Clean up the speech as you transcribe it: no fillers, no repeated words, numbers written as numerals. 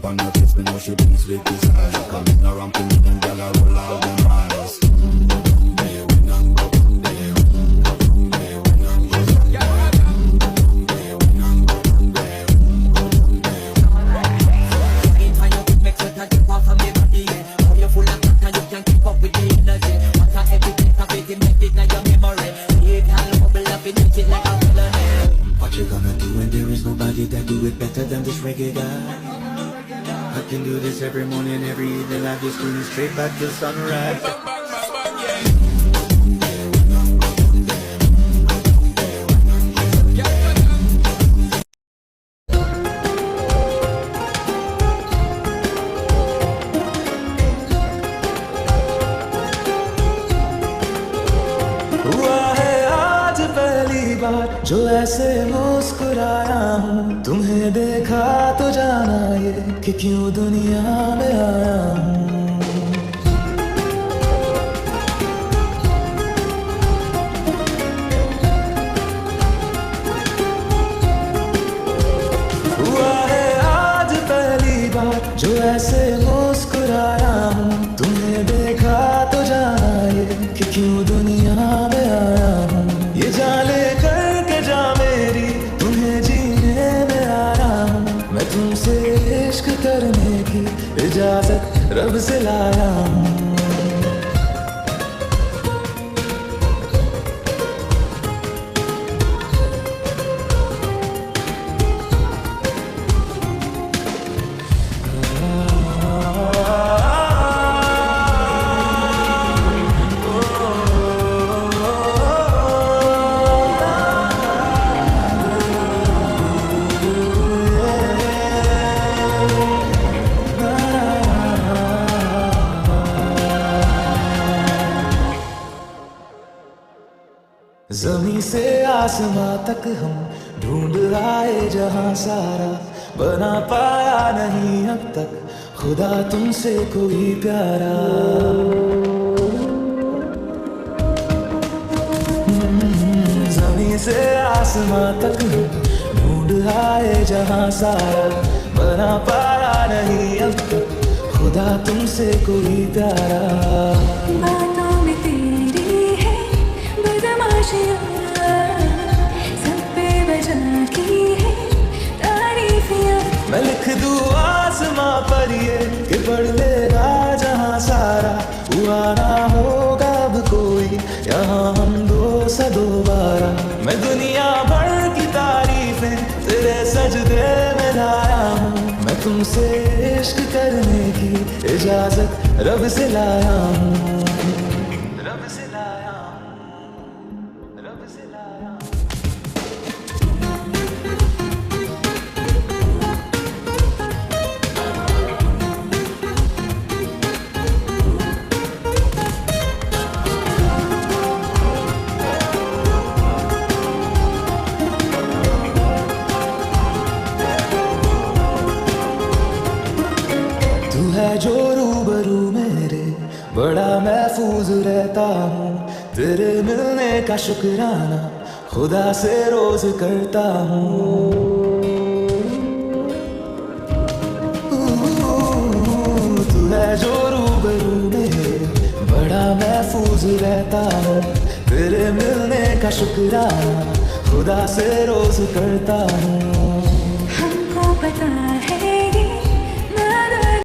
on her hips, me know she brings sweet desire. Coming around to me, them gyal a roll out them eyes. Go down there, we nang go down there. Go down there, we nang go down there. Go down there, we nang go down there. Go down there. Anytime you could make sweat and drip off of me body, yeah. Oh, you full of fat and you can't keep up with the energy. What a every take of it, make it like your memory. You can't bubble up, it make it like a felony. What you gonna do when there is nobody that do it better than this reggae guy? I can do this every morning, every evening. I just screaming straight back till sunrise. हुआ है आज पहली बार जो ऐसे मुस्कुराया हूँ, तुम्हें देखा तो जाना ये कि क्यों दुनिया में आया हूँ। हुआ है आज पहली बार जो ऐसे मुस्कुराया हूँ, तुम्हें देखा तो जाना ये कि क्यों दुनिया में आया हूँ। ये जाने करके जा मेरी तुम्हें जीने में आया हूँ। मैं तुमसे इश्क करने की इजाजत रब से लाया हूँ। ज़मीं से आसमां तक हम ढूंढ आए जहां सारा, बना पाया नहीं अब तक खुदा तुमसे कोई प्यारा। ज़मीं से आसमां तक हम ढूंढ आए जहां सारा, बना पाया नहीं अब तक खुदा तुमसे कोई प्यारा। बातों में तेरी है बदमाशियाँ, सब पे बजा की है तारीफियाँ। मैं लिख दूँ आसमां पर ये कि पढ़ लेगा जहां सारा, हुआ ना होगा अब कोई यहाँ हम दो सा दोबारा। मैं दुनिया भर की तारीफें तेरे सजदे में लाया हूँ। मैं तुमसे इश्क करने की इजाजत रब से लाया हूँ। रब से लाया हूँ, रब से लाया हूँ। तू है जो रूबरू मेरे बड़ा महफूज रहता हूँ। तेरे मिलने का शुक्राना खुदा से रोज करता हूँ। तू है जो रूबरू मेरे बड़ा महफूज रहता हूँ। तेरे मिलने का शुक्राना खुदा से रोज करता हूँ। हमको पता